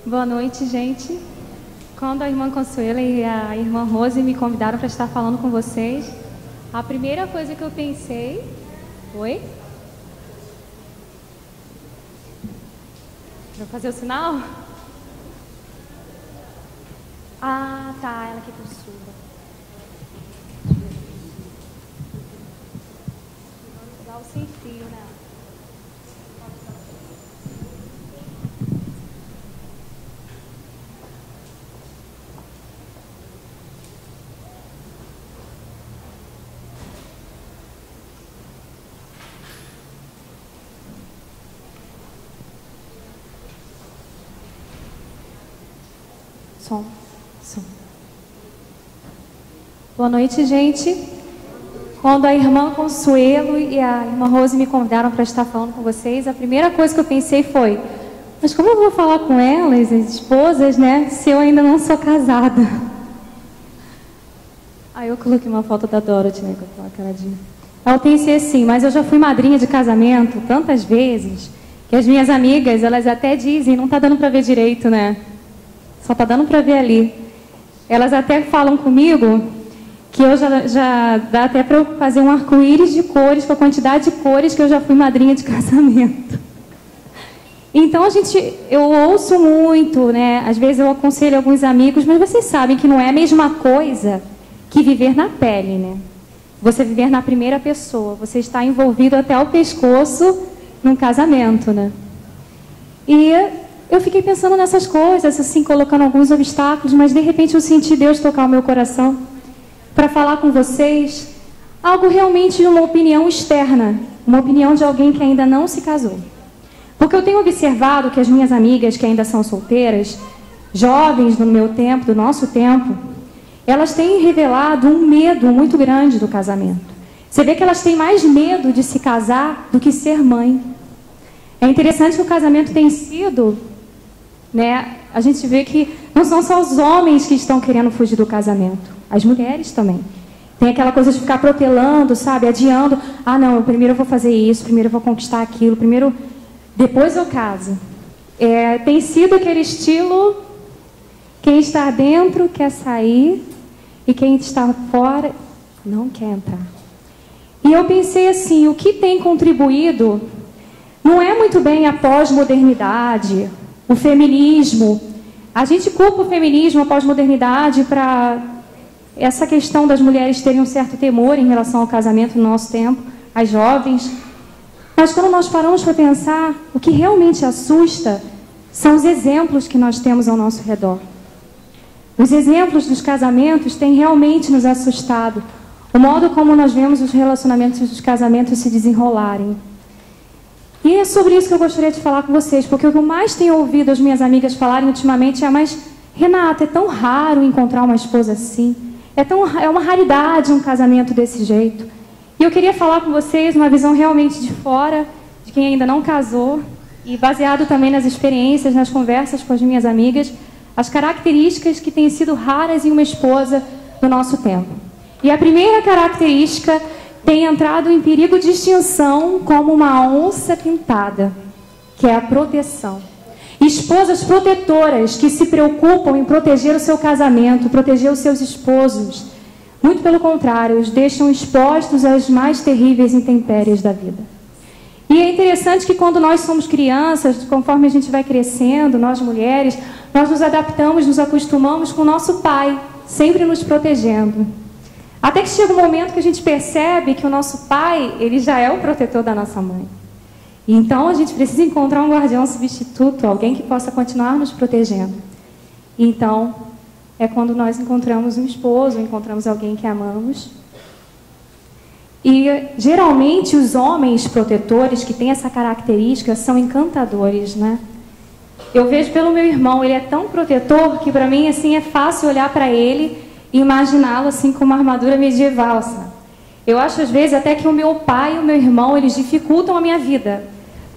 Boa noite, gente. Quando a irmã Consuela e a irmã Rose me convidaram para estar falando com vocês, a primeira coisa que eu pensei... Oi? Vou fazer o sinal? Ah, tá. Ela aqui por surda. Vamos usar o sem fio, né? Som. Boa noite, gente. Quando a irmã Consuelo e a irmã Rose me convidaram para estar falando com vocês, a primeira coisa que eu pensei foi: mas como eu vou falar com elas, as esposas, né, se eu ainda não sou casada? Aí eu coloquei uma foto da Dorothy, né, com aquela caradinha. Eu pensei assim, mas eu já fui madrinha de casamento tantas vezes que as minhas amigas, elas até dizem, não tá dando para ver direito, né? Só tá dando para ver ali. Elas até falam comigo que eu já dá até para eu fazer um arco-íris de cores, com a quantidade de cores que eu já fui madrinha de casamento. Então, eu ouço muito, né? Às vezes eu aconselho alguns amigos, mas vocês sabem que não é a mesma coisa que viver na pele, né? Você viver na primeira pessoa, você está envolvido até o pescoço num casamento, né? E eu fiquei pensando nessas coisas, assim, colocando alguns obstáculos, mas de repente eu senti Deus tocar o meu coração para falar com vocês algo realmente de uma opinião externa, uma opinião de alguém que ainda não se casou. Porque eu tenho observado que as minhas amigas que ainda são solteiras, jovens do meu tempo, do nosso tempo, elas têm revelado um medo muito grande do casamento. Você vê que elas têm mais medo de se casar do que ser mãe. É interessante que o casamento tem sido... né? A gente vê que não são só os homens que estão querendo fugir do casamento, as mulheres também. Tem aquela coisa de ficar protelando, sabe? Adiando. Ah, não, primeiro eu vou fazer isso, primeiro eu vou conquistar aquilo, primeiro, depois eu caso. Tem sido aquele estilo, quem está dentro quer sair e quem está fora não quer entrar. E eu pensei assim, o que tem contribuído não é muito bem a pós-modernidade, o feminismo. A gente culpa o feminismo, a pós-modernidade, para essa questão das mulheres terem um certo temor em relação ao casamento no nosso tempo, as jovens. Mas quando nós paramos para pensar, o que realmente assusta são os exemplos que nós temos ao nosso redor. Os exemplos dos casamentos têm realmente nos assustado. O modo como nós vemos os relacionamentos dos casamentos se desenrolarem. E é sobre isso que eu gostaria de falar com vocês, porque o que eu mais tenho ouvido as minhas amigas falarem ultimamente é: mas, Renata, é tão raro encontrar uma esposa assim, é uma raridade um casamento desse jeito. E eu queria falar com vocês uma visão realmente de fora, de quem ainda não casou, e baseado também nas experiências, nas conversas com as minhas amigas, as características que têm sido raras em uma esposa no nosso tempo. E a primeira característica tem entrado em perigo de extinção como uma onça pintada, que é a proteção. Esposas protetoras que se preocupam em proteger o seu casamento, proteger os seus esposos. Muito pelo contrário, os deixam expostos às mais terríveis intempéries da vida. E é interessante que quando nós somos crianças, conforme a gente vai crescendo, nós mulheres, nós nos adaptamos, nos acostumamos com o nosso pai, sempre nos protegendo. Até que chega um momento que a gente percebe que o nosso pai, ele já é o protetor da nossa mãe. E então a gente precisa encontrar um guardião substituto, alguém que possa continuar nos protegendo. E então é quando nós encontramos um esposo, encontramos alguém que amamos. E geralmente os homens protetores que têm essa característica são encantadores, né? Eu vejo pelo meu irmão, ele é tão protetor que para mim assim é fácil olhar para ele e imaginá-lo assim com uma armadura medieval, sabe? Eu acho às vezes até que o meu pai e o meu irmão, eles dificultam a minha vida,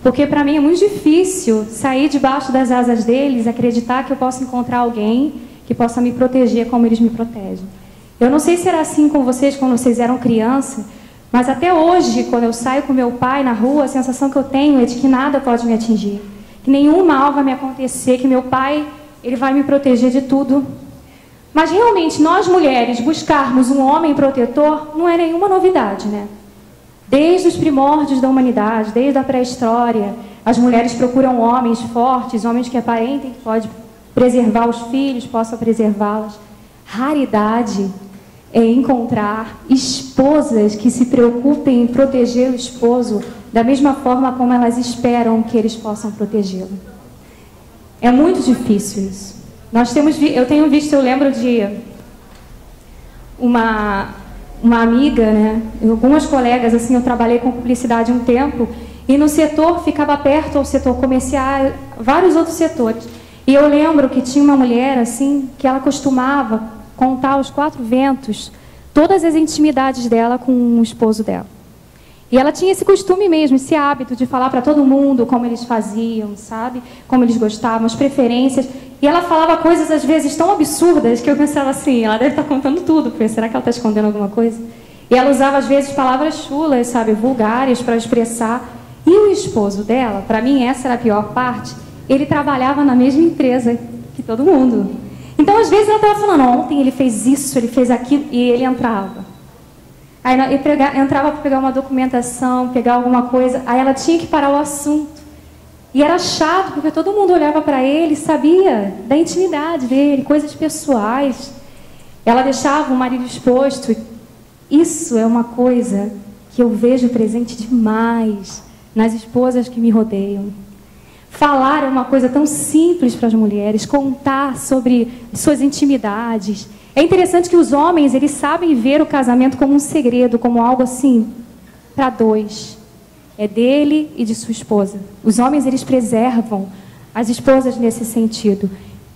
porque para mim é muito difícil sair debaixo das asas deles, acreditar que eu posso encontrar alguém que possa me proteger como eles me protegem. Eu não sei se era assim com vocês quando vocês eram criança, mas até hoje, quando eu saio com meu pai na rua, a sensação que eu tenho é de que nada pode me atingir, que nenhum mal vai me acontecer, que meu pai ele vai me proteger de tudo. Mas realmente, nós mulheres buscarmos um homem protetor não é nenhuma novidade, né? Desde os primórdios da humanidade, desde a pré-história, as mulheres procuram homens fortes, homens que aparentem que podem preservar os filhos, possam preservá-las. Raridade é encontrar esposas que se preocupem em proteger o esposo da mesma forma como elas esperam que eles possam protegê-lo. É muito difícil isso. Eu tenho visto, eu lembro de uma amiga, né? Algumas colegas, assim, eu trabalhei com publicidade um tempo, e no setor ficava perto ao setor comercial, vários outros setores. E eu lembro que tinha uma mulher, assim, que ela costumava contar aos quatro ventos todas as intimidades dela com o esposo dela. E ela tinha esse costume mesmo, esse hábito de falar para todo mundo como eles faziam, sabe? Como eles gostavam, as preferências. E ela falava coisas, às vezes, tão absurdas que eu pensava assim, ela deve estar contando tudo, porque será que ela está escondendo alguma coisa? E ela usava, às vezes, palavras chulas, sabe? Vulgares para expressar. E o esposo dela, para mim essa era a pior parte, ele trabalhava na mesma empresa que todo mundo. Então, às vezes, ela estava falando, ontem ele fez isso, ele fez aquilo, e ele entrava. Aí entrava para pegar uma documentação, pegar alguma coisa, aí ela tinha que parar o assunto. E era chato, porque todo mundo olhava para ele, sabia da intimidade dele, coisas pessoais. Ela deixava o marido exposto. Isso é uma coisa que eu vejo presente demais nas esposas que me rodeiam. Falar é uma coisa tão simples para as mulheres, contar sobre suas intimidades. É interessante que os homens, eles sabem ver o casamento como um segredo, como algo assim, para dois. É dele e de sua esposa. Os homens, eles preservam as esposas nesse sentido.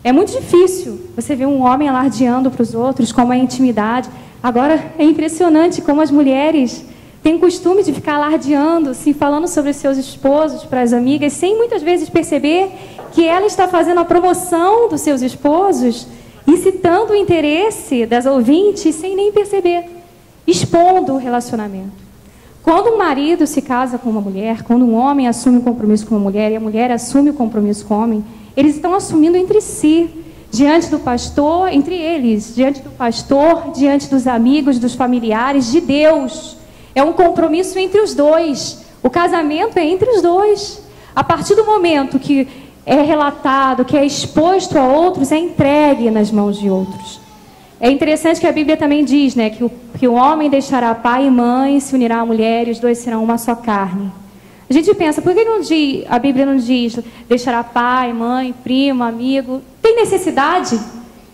É muito difícil você ver um homem alardeando para os outros como é a intimidade. Agora, é impressionante como as mulheres têm o costume de ficar alardeando, assim, falando sobre os seus esposos para as amigas, sem muitas vezes perceber que ela está fazendo a promoção dos seus esposos, incitando o interesse das ouvintes sem nem perceber, expondo o relacionamento. Quando um marido se casa com uma mulher, quando um homem assume um compromisso com uma mulher e a mulher assume o compromisso com o homem, eles estão assumindo entre si, diante do pastor, entre eles, diante do pastor, diante dos amigos, dos familiares, de Deus. É um compromisso entre os dois. O casamento é entre os dois. A partir do momento que é relatado, que é exposto a outros, é entregue nas mãos de outros. É interessante que a Bíblia também diz, né, que o homem deixará pai e mãe, se unirá à mulher e os dois serão uma só carne. A gente pensa, por que a Bíblia não diz deixará pai, mãe, primo, amigo? Tem necessidade?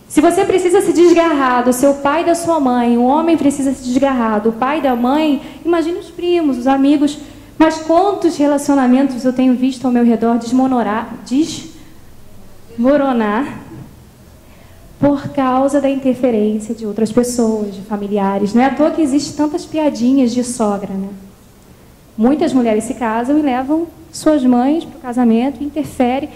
Se você precisa se desgarrar do seu pai e da sua mãe, o homem precisa se desgarrar do pai e da mãe, imagine os primos, os amigos. Mas quantos relacionamentos eu tenho visto ao meu redor desmoronar por causa da interferência de outras pessoas, de familiares. Não é à toa que existem tantas piadinhas de sogra, né? Muitas mulheres se casam e levam suas mães para o casamento e interferem.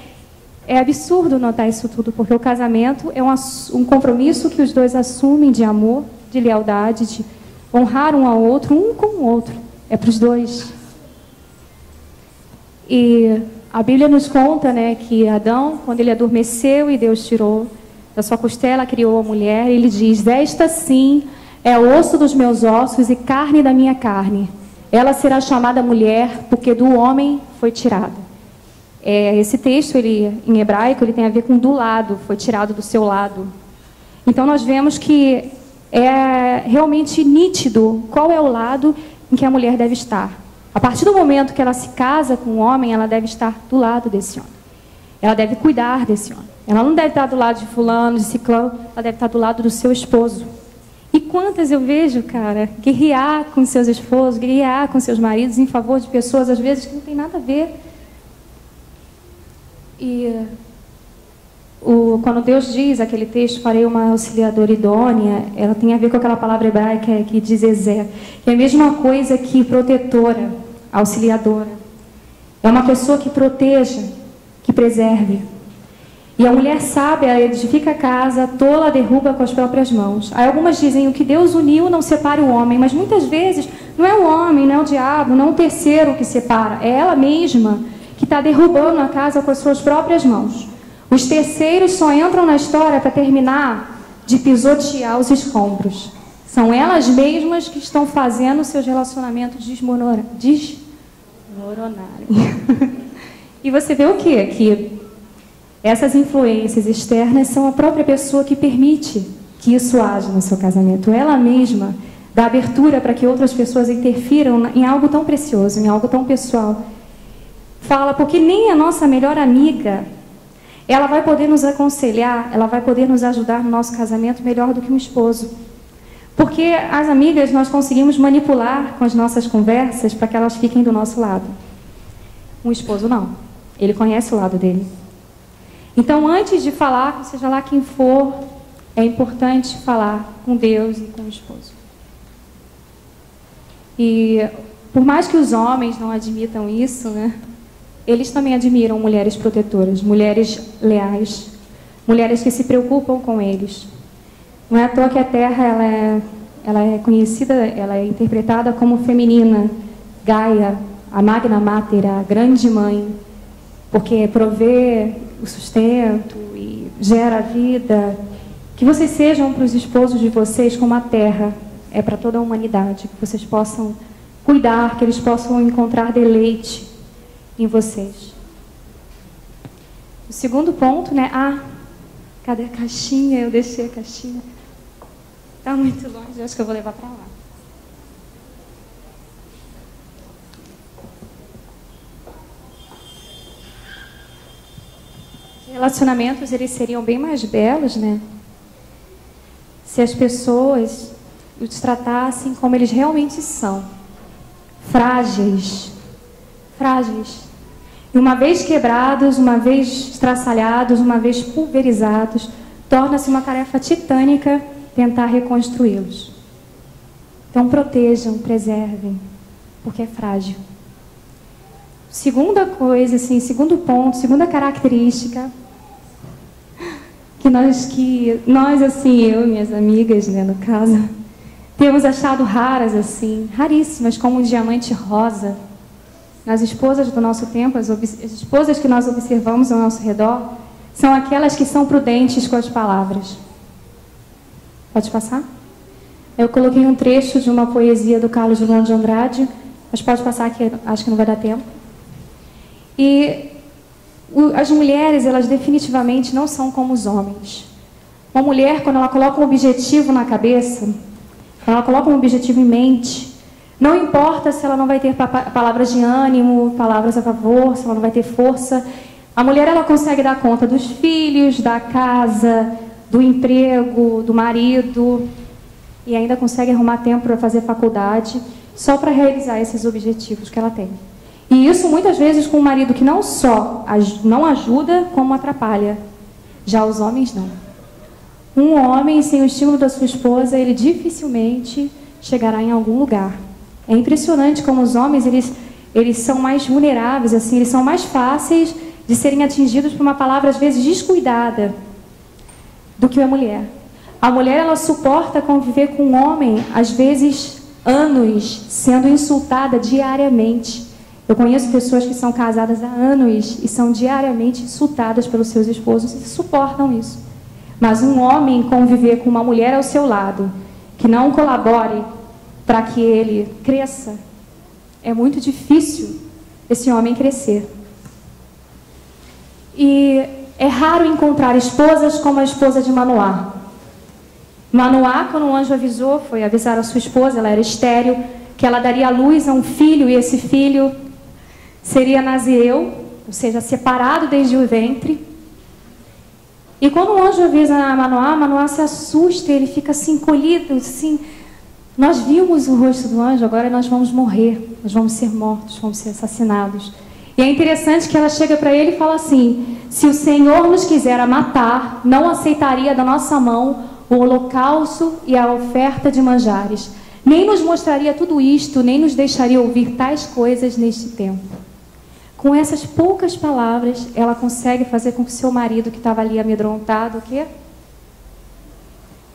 É absurdo notar isso tudo, porque o casamento é um compromisso que os dois assumem de amor, de lealdade, de honrar um ao outro, um com o outro. É para os dois. E a Bíblia nos conta, né, que Adão, quando ele adormeceu e Deus tirou da sua costela, criou a mulher, ele diz, esta sim é osso dos meus ossos e carne da minha carne. Ela será chamada mulher, porque do homem foi tirada. Esse texto, em hebraico, ele tem a ver com do lado, foi tirado do seu lado. Então, nós vemos que é realmente nítido qual é o lado em que a mulher deve estar. A partir do momento que ela se casa com um homem, ela deve estar do lado desse homem. Ela deve cuidar desse homem. Ela não deve estar do lado de fulano, de ciclano, ela deve estar do lado do seu esposo. E quantas eu vejo, cara, guerrear com seus esposos, guerrear com seus maridos em favor de pessoas, às vezes, que não tem nada a ver. E quando Deus diz aquele texto, farei uma auxiliadora idônea, ela tem a ver com aquela palavra hebraica que diz Ezé, que é a mesma coisa que protetora, auxiliadora. É uma pessoa que proteja, que preserve. E a mulher sábia, ela edifica a casa, tola a derruba com as próprias mãos. Aí algumas dizem, o que Deus uniu não separa o homem, mas muitas vezes não é o homem, não é o diabo, não é o terceiro que separa, é ela mesma que está derrubando a casa com as suas próprias mãos. Os terceiros só entram na história para terminar de pisotear os escombros. São elas mesmas que estão fazendo seus relacionamentos desmoronarem. E você vê o quê? Que essas influências externas são a própria pessoa que permite que isso haja no seu casamento. Ela mesma dá abertura para que outras pessoas interfiram em algo tão precioso, em algo tão pessoal. Fala, porque nem a nossa melhor amiga, ela vai poder nos aconselhar, ela vai poder nos ajudar no nosso casamento melhor do que um esposo. Porque as amigas nós conseguimos manipular com as nossas conversas para que elas fiquem do nosso lado. Um esposo não. Ele conhece o lado dele. Então, antes de falar, seja lá quem for, é importante falar com Deus e com o esposo. E por mais que os homens não admitam isso, né, eles também admiram mulheres protetoras, mulheres leais, mulheres que se preocupam com eles. Não é à toa que a Terra ela é conhecida, ela é interpretada como feminina, Gaia, a Magna Mater, a grande mãe, porque provê o sustento e gera a vida. Que vocês sejam para os esposos de vocês como a terra é para toda a humanidade, que vocês possam cuidar, que eles possam encontrar deleite em vocês. O segundo ponto, né? Cadê a caixinha? Eu deixei a caixinha. Está muito longe, acho que eu vou levar para lá. Relacionamentos, eles seriam bem mais belos, né? Se as pessoas os tratassem como eles realmente são. Frágeis. Frágeis. E uma vez quebrados, uma vez estraçalhados, uma vez pulverizados, torna-se uma tarefa titânica tentar reconstruí-los. Então protejam, preservem, porque é frágil. Segunda coisa, assim, segundo ponto, segunda característica que nós assim, eu e minhas amigas, né, no caso, temos achado raras, assim, raríssimas, como um diamante rosa. Nas esposas do nosso tempo, as esposas que nós observamos ao nosso redor, são aquelas que são prudentes com as palavras. Pode passar? Eu coloquei um trecho de uma poesia do Carlos Drummond de Andrade, mas pode passar que acho que não vai dar tempo. E as mulheres, elas definitivamente não são como os homens. Uma mulher, quando ela coloca um objetivo na cabeça, ela coloca um objetivo em mente, não importa se ela não vai ter palavras de ânimo, palavras a favor, se ela não vai ter força. A mulher, ela consegue dar conta dos filhos, da casa, do emprego, do marido, e ainda consegue arrumar tempo para fazer faculdade, só para realizar esses objetivos que ela tem. E isso muitas vezes com um marido que não só não ajuda, como atrapalha. Já os homens não. Um homem sem o estímulo da sua esposa, ele dificilmente chegará em algum lugar. É impressionante como os homens, eles são mais vulneráveis, assim, eles são mais fáceis de serem atingidos por uma palavra, às vezes, descuidada, do que a mulher. A mulher, ela suporta conviver com um homem, às vezes, anos, sendo insultada diariamente. Eu conheço pessoas que são casadas há anos e são diariamente insultadas pelos seus esposos e suportam isso. Mas um homem conviver com uma mulher ao seu lado, que não colabore para que ele cresça, é muito difícil esse homem crescer. E é raro encontrar esposas como a esposa de Manoá. Manoá, quando o anjo avisou, foi avisar a sua esposa, ela era estéril, que ela daria à luz a um filho, e esse filho seria nazireu, ou seja, separado desde o ventre. E quando o anjo avisa a Manoá, Manoá se assusta, ele fica assim, encolhido, assim. Nós vimos o rosto do anjo, agora nós vamos morrer, nós vamos ser mortos, vamos ser assassinados. E é interessante que ela chega para ele e fala assim: se o Senhor nos quisera matar, não aceitaria da nossa mão o holocausto e a oferta de manjares. Nem nos mostraria tudo isto, nem nos deixaria ouvir tais coisas neste tempo. Com essas poucas palavras, ela consegue fazer com que seu marido, que estava ali amedrontado, o quê?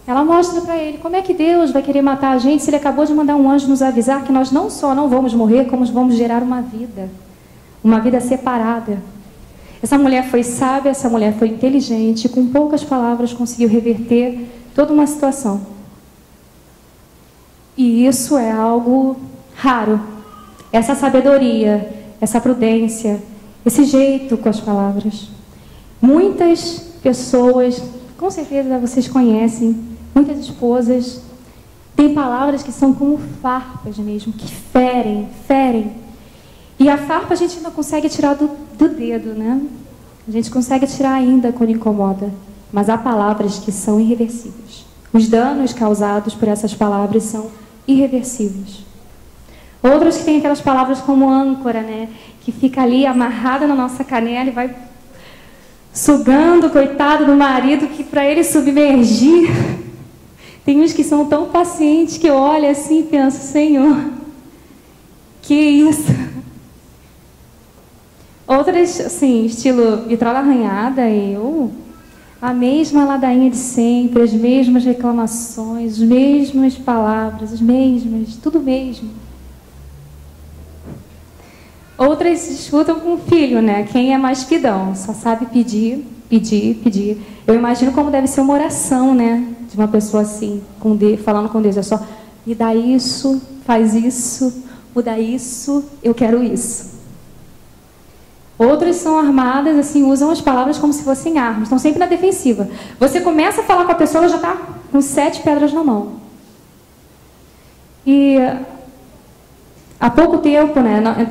Ela mostra para ele como é que Deus vai querer matar a gente se ele acabou de mandar um anjo nos avisar que nós não só não vamos morrer, como vamos gerar uma vida separada. Essa mulher foi sábia, essa mulher foi inteligente, e com poucas palavras conseguiu reverter toda uma situação. E isso é algo raro. Essa sabedoria, essa prudência, esse jeito com as palavras. Muitas pessoas, com certeza vocês conhecem, muitas esposas, têm palavras que são como farpas mesmo, que ferem. E a farpa a gente ainda consegue tirar do dedo, né? A gente consegue tirar ainda quando incomoda. Mas há palavras que são irreversíveis. Os danos causados por essas palavras são irreversíveis. Outras que têm aquelas palavras como âncora, né? Que fica ali amarrada na nossa canela e vai sugando o coitado do marido, que para ele submergir. Tem uns que são tão pacientes que olha assim e pensa, Senhor, que isso? Outras, assim, estilo vitrola arranhada e a mesma ladainha de sempre, as mesmas reclamações, as mesmas palavras, as mesmas, tudo mesmo. Outras se disputam com o filho, né? Quem é mais pidão, só sabe pedir. Eu imagino como deve ser uma oração, né? De uma pessoa assim, com Deus, falando com Deus, é só, me dá isso, faz isso, muda isso, eu quero isso. Outras são armadas, assim, usam as palavras como se fossem armas, estão sempre na defensiva. Você começa a falar com a pessoa, ela já está com 7 pedras na mão. E há pouco tempo, né,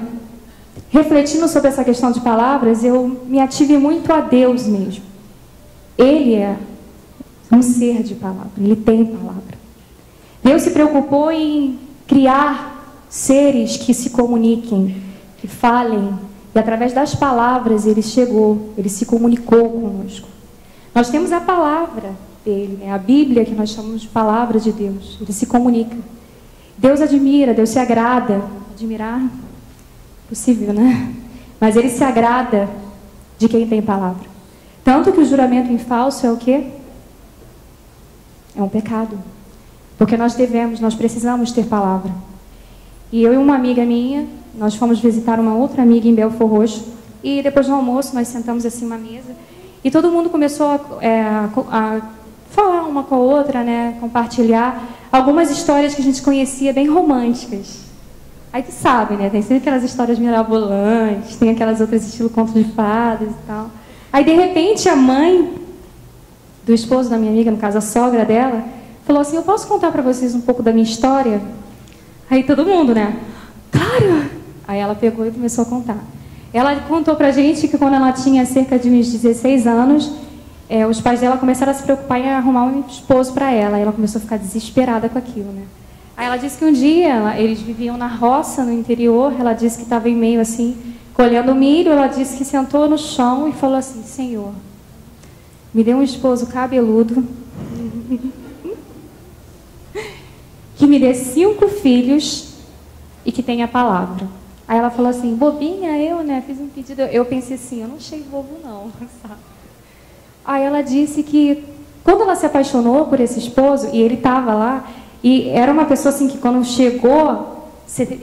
refletindo sobre essa questão de palavras, eu me ative muito a Deus mesmo. Ele é um ser de palavra, ele tem palavra. Deus se preocupou em criar seres que se comuniquem, que falem, e através das palavras ele chegou, ele se comunicou conosco. Nós temos a palavra dele, né? A Bíblia, que nós chamamos de palavra de Deus, ele se comunica. Deus admira, Deus se agrada. Admirar, possível, né? Mas ele se agrada de quem tem palavra. Tanto que o juramento em falso é o quê? É um pecado. Porque nós precisamos ter palavra. E eu e uma amiga minha, nós fomos visitar uma outra amiga em Belford Roxo, e depois do almoço nós sentamos assim uma mesa, e todo mundo começou a falar uma com a outra, né, compartilhar algumas histórias que a gente conhecia bem românticas. Aí tu sabe, né, tem sempre aquelas histórias mirabolantes, tem aquelas outras estilo conto de fadas e tal. Aí de repente a mãe do esposo da minha amiga, no caso a sogra dela, falou assim, eu posso contar para vocês um pouco da minha história? Aí todo mundo, né, claro! Aí ela pegou e começou a contar. Ela contou pra gente que quando ela tinha cerca de uns 16 anos, os pais dela começaram a se preocupar em arrumar um esposo para ela. E ela começou a ficar desesperada com aquilo, né? Aí ela disse que um dia eles viviam na roça, no interior. Ela disse que estava em meio assim, colhendo milho. Ela disse que sentou no chão e falou assim, Senhor, me dê um esposo cabeludo, que me dê 5 filhos e que tenha palavra. Aí ela falou assim, bobinha eu, né, fiz um pedido. Eu pensei assim, eu não achei bobo não, sabe? Aí ela disse que quando ela se apaixonou por esse esposo, e ele estava lá, e era uma pessoa assim que quando chegou,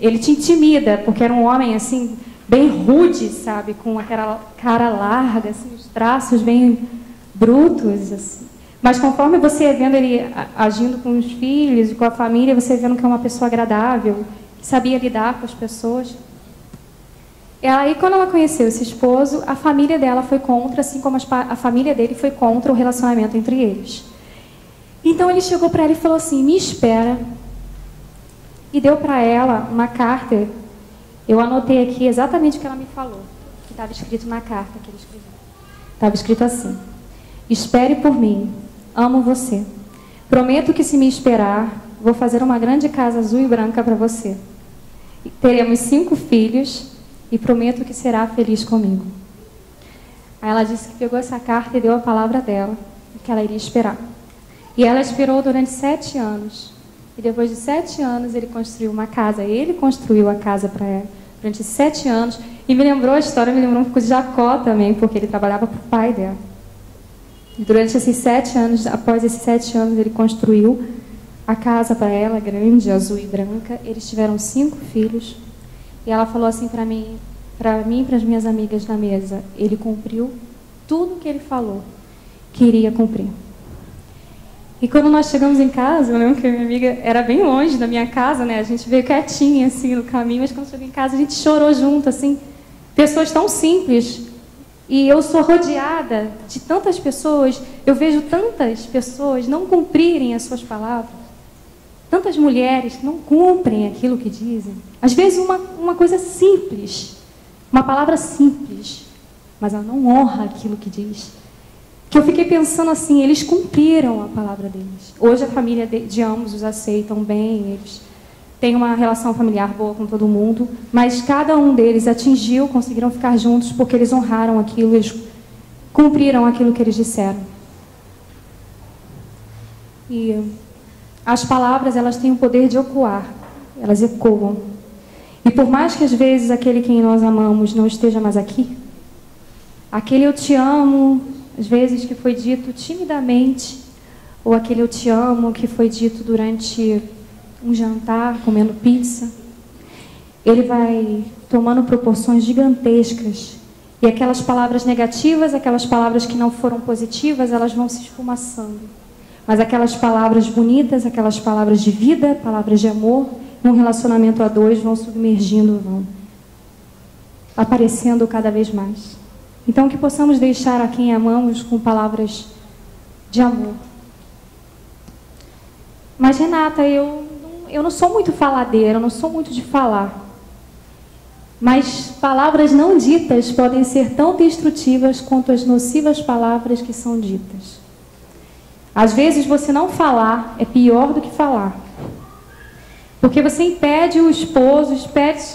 ele te intimida, porque era um homem assim, bem rude, sabe? Com aquela cara larga, assim, os traços bem brutos, assim. Mas conforme você ia vendo ele agindo com os filhos, com a família, você ia vendo que é uma pessoa agradável, que sabia lidar com as pessoas. E aí, quando ela conheceu esse esposo, a família dela foi contra, assim como a família dele foi contra o relacionamento entre eles. Então, ele chegou para ela e falou assim, me espera. E deu para ela uma carta. Eu anotei aqui exatamente o que ela me falou, que estava escrito na carta que ele escreveu. Estava escrito assim, espere por mim, amo você. Prometo que se me esperar, vou fazer uma grande casa azul e branca para você. Teremos 5 filhos e prometo que será feliz comigo. Aí ela disse que pegou essa carta e deu a palavra dela, que ela iria esperar. E ela esperou durante 7 anos. E depois de 7 anos ele construiu uma casa. Ele construiu a casa para ela durante 7 anos. E me lembrou a história, me lembrou um pouco de Jacó também, porque ele trabalhava para o pai dela. E durante esses 7 anos, após esses 7 anos, ele construiu a casa para ela, grande, azul e branca. Eles tiveram 5 filhos. E ela falou assim para mim, para mim e para as minhas amigas na mesa, ele cumpriu tudo que ele falou que iria cumprir. E quando nós chegamos em casa, eu lembro que a minha amiga era bem longe da minha casa, né? A gente veio quietinha, assim, no caminho, mas quando chegou em casa, a gente chorou junto, assim. Pessoas tão simples. E eu sou rodeada de tantas pessoas, eu vejo tantas pessoas não cumprirem as suas palavras. Tantas mulheres que não cumprem aquilo que dizem. Às vezes uma coisa simples, uma palavra simples, mas ela não honra aquilo que diz. Que eu fiquei pensando assim, eles cumpriram a palavra deles. Hoje a família de ambos os aceitam bem, eles têm uma relação familiar boa com todo mundo, mas cada um deles conseguiram ficar juntos porque eles honraram aquilo, eles cumpriram aquilo que eles disseram. E as palavras, elas têm o poder de ecoar, elas ecoam. E por mais que às vezes aquele quem nós amamos não esteja mais aqui, aquele eu te amo, às vezes que foi dito timidamente, ou aquele eu te amo que foi dito durante um jantar, comendo pizza, ele vai tomando proporções gigantescas. E aquelas palavras negativas, aquelas palavras que não foram positivas, elas vão se esfumaçando. Mas aquelas palavras bonitas, aquelas palavras de vida, palavras de amor, num relacionamento a dois, vão submergindo, vão aparecendo cada vez mais. Então, que possamos deixar a quem amamos com palavras de amor. Mas, Renata, eu não sou muito faladeira, eu não sou muito de falar. Mas palavras não ditas podem ser tão destrutivas quanto as nocivas palavras que são ditas. Às vezes, você não falar é pior do que falar. Porque você impede o esposo,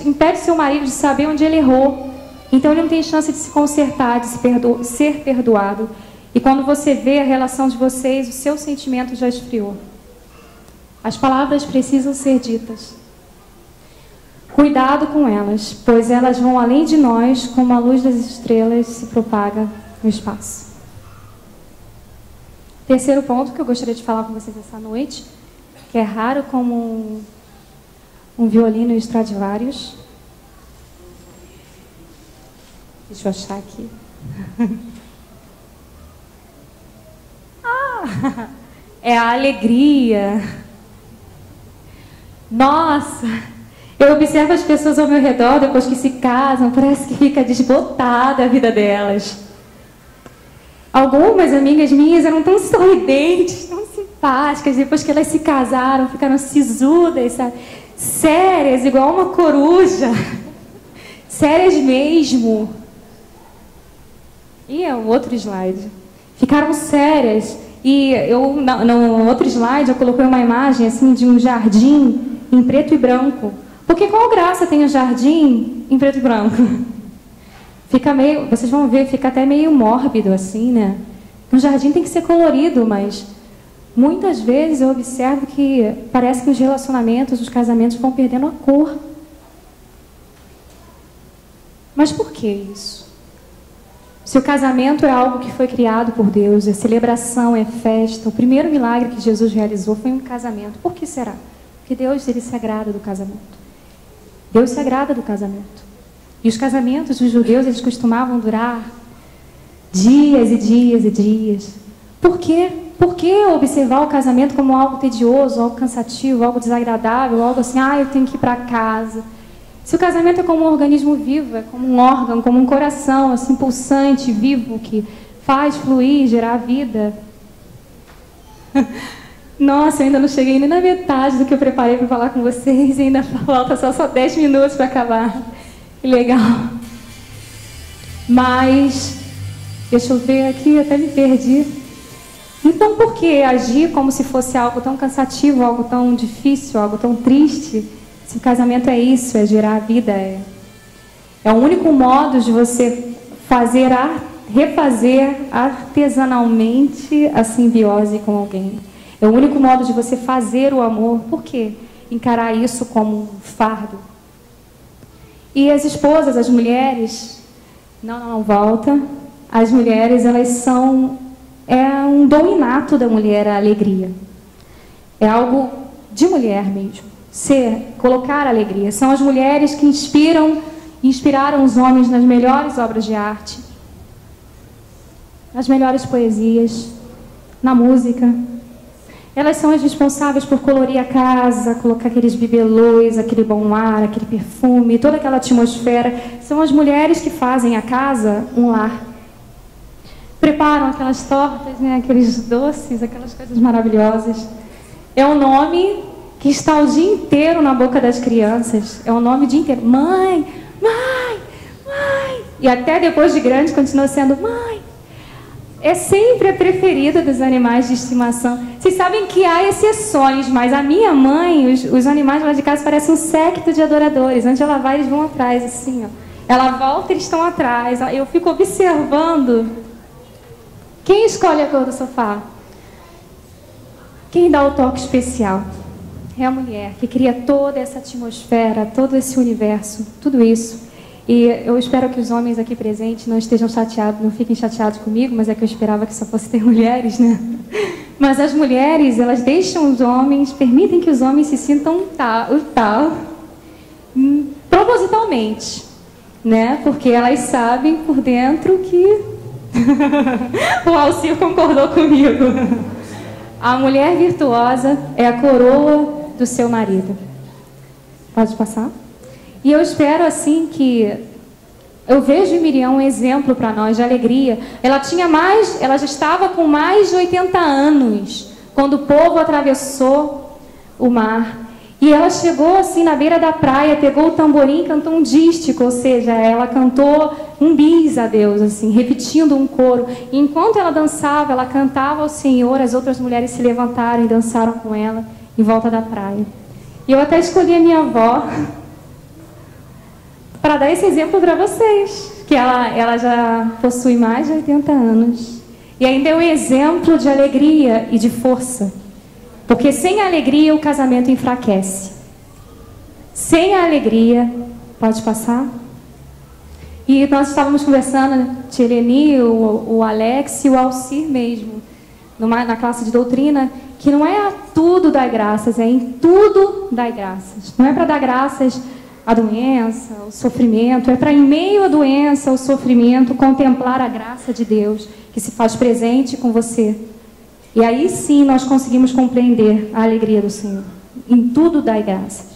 impede seu marido de saber onde ele errou. Então, ele não tem chance de se consertar, de ser perdoado. E quando você vê a relação de vocês, o seu sentimento já esfriou. As palavras precisam ser ditas. Cuidado com elas, pois elas vão além de nós, como a luz das estrelas se propaga no espaço. Terceiro ponto que eu gostaria de falar com vocês essa noite, que é raro como um violino Stradivarius. Deixa eu achar aqui. É a alegria. Nossa, eu observo as pessoas ao meu redor depois que se casam, parece que fica desbotada a vida delas. Algumas amigas minhas eram tão sorridentes, tão simpáticas, depois que elas se casaram, ficaram sisudas, sabe? Sérias, igual uma coruja. Sérias mesmo. E é um outro slide. Ficaram sérias. E eu, no outro slide, eu coloquei uma imagem assim de um jardim em preto e branco. Porque qual graça tem o jardim em preto e branco? Fica meio, vocês vão ver, fica até meio mórbido assim, né? Um jardim tem que ser colorido, mas muitas vezes eu observo que parece que os relacionamentos, os casamentos vão perdendo a cor. Mas por que isso? Se o casamento é algo que foi criado por Deus, é celebração, é festa, o primeiro milagre que Jesus realizou foi um casamento. Por que será? Porque Deus, ele se agrada do casamento. Deus se agrada do casamento. E os casamentos dos judeus, eles costumavam durar dias e dias e dias. Por quê? Por que observar o casamento como algo tedioso, algo cansativo, algo desagradável, algo assim, eu tenho que ir para casa? Se o casamento é como um organismo vivo, é como um órgão, como um coração, assim, pulsante, vivo, que faz fluir, gerar vida. Nossa, eu ainda não cheguei nem na metade do que eu preparei para falar com vocês, e ainda falta só 10 minutos para acabar. Que legal. Mas, deixa eu ver aqui, até me perdi. Então, por que agir como se fosse algo tão cansativo, algo tão difícil, algo tão triste? Se o casamento é isso, é gerar vida, é o único modo de você refazer artesanalmente a simbiose com alguém. É o único modo de você fazer o amor. Por quê? Encarar isso como um fardo. E as esposas, as mulheres, não volta. As mulheres, elas são, é um dom inato da mulher, a alegria. É algo de mulher mesmo. Colocar alegria. São as mulheres que inspiram inspiraram os homens nas melhores obras de arte, nas melhores poesias, na música. Elas são as responsáveis por colorir a casa, colocar aqueles bibelôs, aquele bom ar, aquele perfume, toda aquela atmosfera. São as mulheres que fazem a casa um lar. Preparam aquelas tortas, né, aqueles doces, aquelas coisas maravilhosas. É um nome que está o dia inteiro na boca das crianças. É um nome o dia inteiro. Mãe, mãe, mãe. E até depois de grande continua sendo mãe. É sempre a preferida dos animais de estimação. Vocês sabem que há exceções, mas a minha mãe, os animais lá de casa parecem um séquito de adoradores. Onde ela vai, eles vão atrás, assim, ó. Ela volta, eles estão atrás. Eu fico observando. Quem escolhe a cor do sofá? Quem dá o toque especial? É a mulher, que cria toda essa atmosfera, todo esse universo, tudo isso. E eu espero que os homens aqui presentes não estejam chateados, não fiquem chateados comigo, mas é que eu esperava que só fosse ter mulheres, né? Mas as mulheres, elas deixam os homens, permitem que os homens se sintam tal, propositalmente, né? Porque elas sabem por dentro que... O Alcir concordou comigo. A mulher virtuosa é a coroa do seu marido. Pode passar? E eu espero assim que... Eu vejo em Miriam um exemplo para nós de alegria. Ela já estava com mais de 80 anos quando o povo atravessou o mar. E ela chegou assim na beira da praia, pegou o tamborim e cantou um dístico, ou seja, ela cantou um bis a Deus, assim, repetindo um coro. E enquanto ela dançava, ela cantava ao Senhor, as outras mulheres se levantaram e dançaram com ela em volta da praia. E eu até escolhi a minha avó para dar esse exemplo para vocês, que ela já possui mais de 80 anos. E ainda é um exemplo de alegria e de força. Porque sem a alegria o casamento enfraquece. Sem a alegria... Pode passar? E nós estávamos conversando, Tireni, o Alex e o Alcir mesmo, na classe de doutrina, que não é a tudo dar graças, é em tudo dar graças. Não é para dar graças à doença, ao sofrimento, é para, em meio à doença, ao sofrimento, contemplar a graça de Deus, que se faz presente com você. E aí sim nós conseguimos compreender a alegria do Senhor. Em tudo dai graças.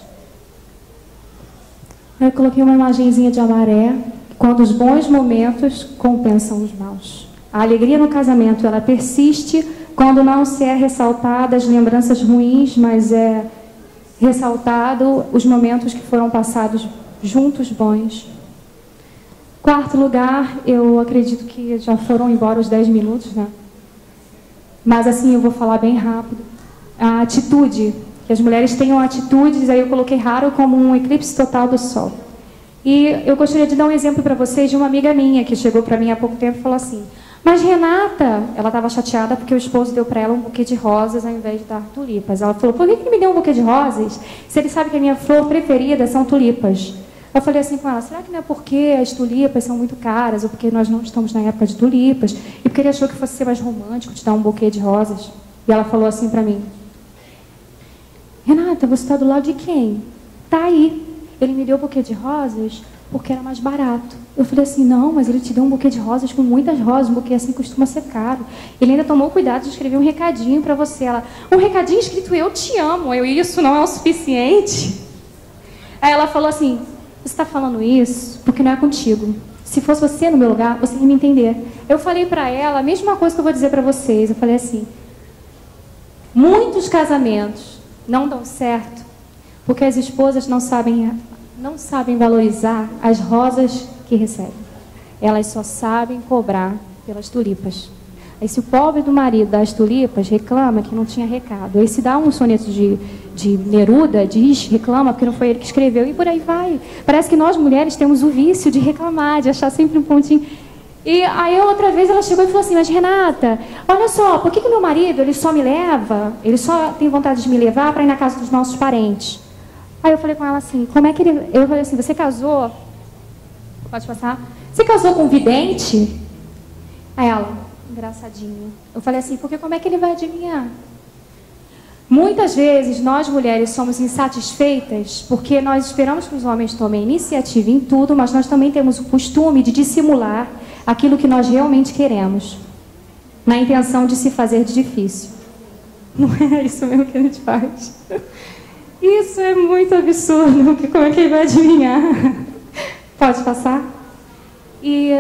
Eu coloquei uma imagenzinha de amaré, quando os bons momentos compensam os maus. A alegria no casamento, ela persiste quando não se é ressaltada as lembranças ruins, mas é ressaltado os momentos que foram passados juntos bons. Quarto lugar, eu acredito que já foram embora os 10 minutos, né? Mas assim, eu vou falar bem rápido. A atitude, que as mulheres tenham atitudes, aí eu coloquei raro como um eclipse total do sol. E eu gostaria de dar um exemplo para vocês de uma amiga minha que chegou para mim há pouco tempo e falou assim: mas Renata, ela estava chateada porque o esposo deu para ela um buquê de rosas ao invés de dar tulipas. Ela falou: por que ele me deu um buquê de rosas se ele sabe que a minha flor preferida são tulipas? Eu falei assim com ela: será que não é porque as tulipas são muito caras ou porque nós não estamos na época de tulipas e porque ele achou que fosse ser mais romântico te dar um buquê de rosas? E ela falou assim para mim: Renata, você está do lado de quem? Tá aí. Ele me deu um buquê de rosas porque era mais barato. Eu falei assim: não, mas ele te deu um buquê de rosas com muitas rosas, um buquê assim costuma ser caro. Ele ainda tomou cuidado de escrever um recadinho para você. Ela: um recadinho escrito eu te amo. Isso não é o suficiente? Aí ela falou assim: você está falando isso porque não é contigo. Se fosse você no meu lugar, você ia me entender. Eu falei para ela a mesma coisa que eu vou dizer para vocês. Eu falei assim: muitos casamentos não dão certo porque as esposas não sabem valorizar as rosas que recebem. Elas só sabem cobrar pelas tulipas. Aí se o pobre do marido das tulipas reclama que não tinha recado, aí se dá um soneto de Neruda, reclama porque não foi ele que escreveu, e por aí vai. Parece que nós mulheres temos o vício de reclamar, de achar sempre um pontinho. E aí outra vez ela chegou e falou assim: mas Renata, olha só, por que meu marido ele só me leva, ele só tem vontade de me levar para ir na casa dos nossos parentes? Aí eu falei com ela assim: como é que ele... Eu falei assim: você casou? Pode passar? Você casou com um vidente? Aí ela: engraçadinho. Eu falei assim: porque como é que ele vai adivinhar? Muitas vezes nós mulheres somos insatisfeitas porque nós esperamos que os homens tomem iniciativa em tudo, mas nós também temos o costume de dissimular aquilo que nós realmente queremos, na intenção de se fazer de difícil. Não é isso mesmo que a gente faz? Isso é muito absurdo, que como é que ele vai adivinhar? Pode passar? E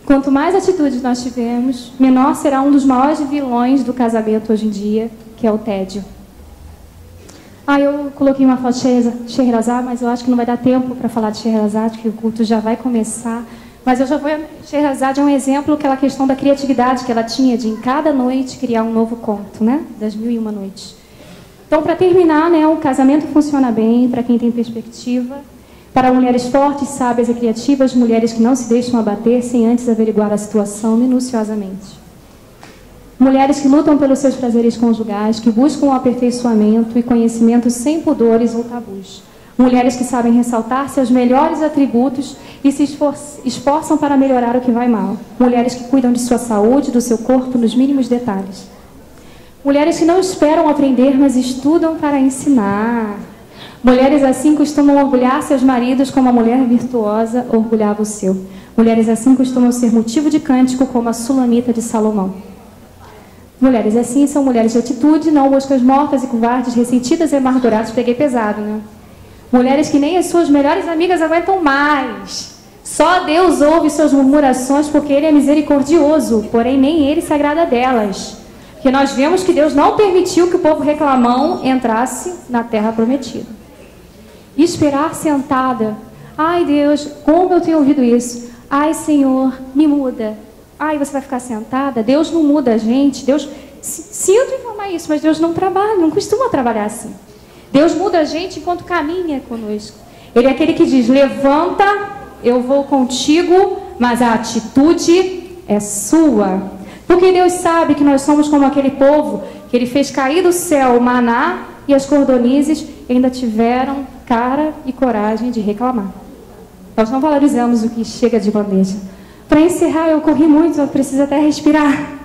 quanto mais atitudes nós tivermos, menor será um dos maiores vilões do casamento hoje em dia, que é o tédio. Eu coloquei uma foto de Scheherazade, mas eu acho que não vai dar tempo para falar de Scheherazade, porque o culto já vai começar. Mas eu já vou... Scheherazade é um exemplo, aquela questão da criatividade que ela tinha de, em cada noite, criar um novo conto, né? Das 1001 noites. Então, para terminar, né, o casamento funciona bem para quem tem perspectiva, para mulheres fortes, sábias e criativas, mulheres que não se deixam abater sem antes averiguar a situação minuciosamente. Mulheres que lutam pelos seus prazeres conjugais, que buscam o aperfeiçoamento e conhecimento sem pudores ou tabus. Mulheres que sabem ressaltar seus melhores atributos e se esforçam para melhorar o que vai mal. Mulheres que cuidam de sua saúde, do seu corpo, nos mínimos detalhes. Mulheres que não esperam aprender, mas estudam para ensinar. Mulheres assim costumam orgulhar seus maridos como a mulher virtuosa orgulhava o seu. Mulheres assim costumam ser motivo de cântico como a Sulamita de Salomão. Mulheres assim são mulheres de atitude, não moscas mortas e covardes, ressentidas e amarguradas. Peguei pesado, né? Mulheres que nem as suas melhores amigas aguentam mais. Só Deus ouve suas murmurações porque Ele é misericordioso, porém nem Ele se agrada delas. Porque nós vemos que Deus não permitiu que o povo reclamão entrasse na terra prometida. E esperar sentada. Ai Deus, como eu tenho ouvido isso. Ai Senhor, me muda. Ai, você vai ficar sentada? Deus não muda a gente. Deus, sinto informar isso, mas Deus não trabalha, não costuma trabalhar assim. Deus muda a gente enquanto caminha conosco. Ele é aquele que diz, levanta, eu vou contigo, mas a atitude é sua. Porque Deus sabe que nós somos como aquele povo que Ele fez cair do céu o maná e as cordonizes ainda tiveram cara e coragem de reclamar. Nós não valorizamos o que chega de bandeja. Para encerrar, eu corri muito, eu preciso até respirar.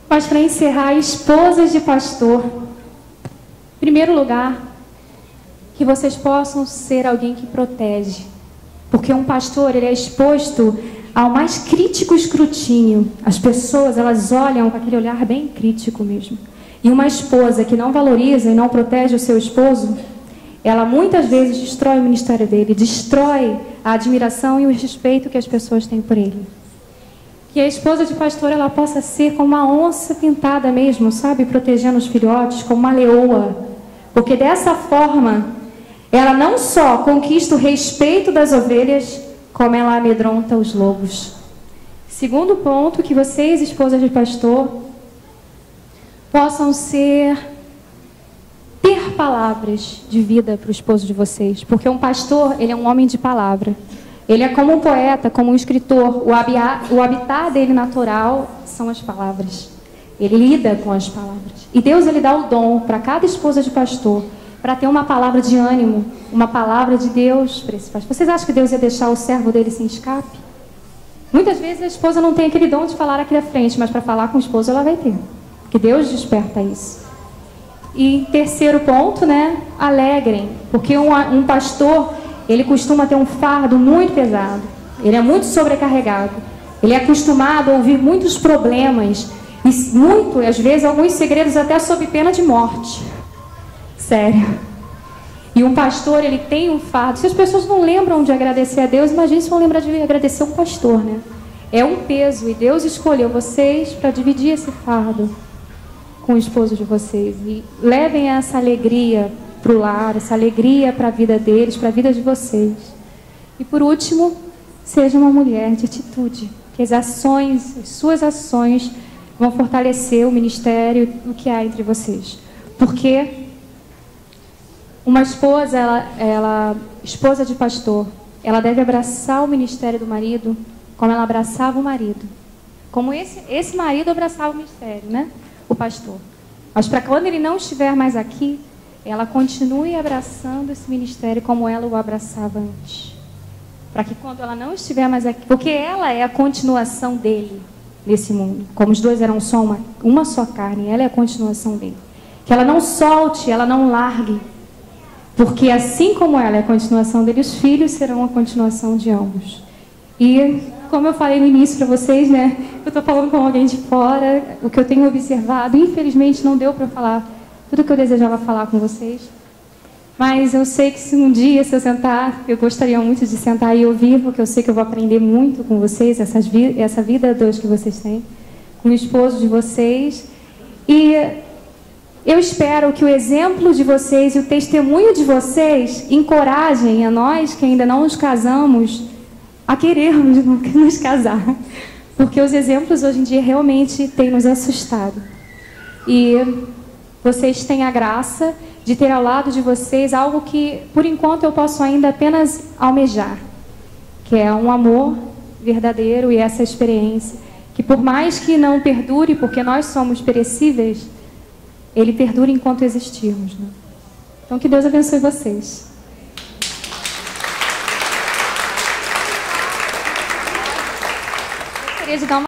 Mas para encerrar, esposas de pastor, em primeiro lugar, que vocês possam ser alguém que protege. Porque um pastor, ele é exposto ao mais crítico escrutínio. As pessoas, elas olham com aquele olhar bem crítico mesmo. E uma esposa que não valoriza e não protege o seu esposo, ela muitas vezes destrói o ministério dele, destrói a admiração e o respeito que as pessoas têm por ele. Que a esposa de pastor, ela possa ser como uma onça pintada mesmo, sabe? Protegendo os filhotes, como uma leoa. Porque dessa forma, ela não só conquista o respeito das ovelhas, como ela amedronta os lobos. Segundo ponto, que vocês, esposas de pastor, possam ter palavras de vida para o esposo de vocês. Porque um pastor, ele é um homem de palavra. Ele é como um poeta, como um escritor. O habitat dele natural são as palavras. Ele lida com as palavras. E Deus, ele dá o dom para cada esposa de pastor, para ter uma palavra de ânimo, uma palavra de Deus para esse pastor. Vocês acham que Deus ia deixar o servo dele sem escape? Muitas vezes a esposa não tem aquele dom de falar aqui à frente, mas para falar com o esposo ela vai ter. Porque Deus desperta isso. E terceiro ponto, né? Alegrem. Porque um pastor, ele costuma ter um fardo muito pesado. Ele é muito sobrecarregado. Ele é acostumado a ouvir muitos problemas. E às vezes, alguns segredos até sob pena de morte. Sério. E um pastor, ele tem um fardo. Se as pessoas não lembram de agradecer a Deus, imagine se vão lembrar de agradecer um pastor, né? É um peso. E Deus escolheu vocês para dividir esse fardo com o esposo de vocês. E levem essa alegria para o lar, essa alegria para a vida deles, para a vida de vocês. E por último, seja uma mulher de atitude. Que as suas ações vão fortalecer o ministério, o que há entre vocês. Porque uma esposa, esposa de pastor, ela deve abraçar o ministério do marido como ela abraçava o marido. Como esse marido abraçava o ministério, né? O pastor. Mas para quando ele não estiver mais aqui, ela continue abraçando esse ministério como ela o abraçava antes. Para que quando ela não estiver mais aqui, porque ela é a continuação dele nesse mundo. Como os dois eram só uma só carne, ela é a continuação dele. Que ela não solte, ela não largue. Porque assim como ela é a continuação dele, os filhos serão a continuação de ambos. E, como eu falei no início para vocês, né? Eu estou falando com alguém de fora, o que eu tenho observado, infelizmente não deu para falar tudo o que eu desejava falar com vocês. Mas eu sei que se um dia, se eu sentar, eu gostaria muito de sentar e ouvir, porque eu sei que eu vou aprender muito com vocês, essa vida dois que vocês têm, com o esposo de vocês. E eu espero que o exemplo de vocês e o testemunho de vocês encorajem a nós que ainda não nos casamos a querermos nos casar. Porque os exemplos hoje em dia realmente têm nos assustado. E vocês têm a graça de ter ao lado de vocês algo que, por enquanto, eu posso ainda apenas almejar, que é um amor verdadeiro e essa experiência, que por mais que não perdure, porque nós somos perecíveis, ele perdura enquanto existirmos, né? Então, que Deus abençoe vocês. Eu gostaria de dar uma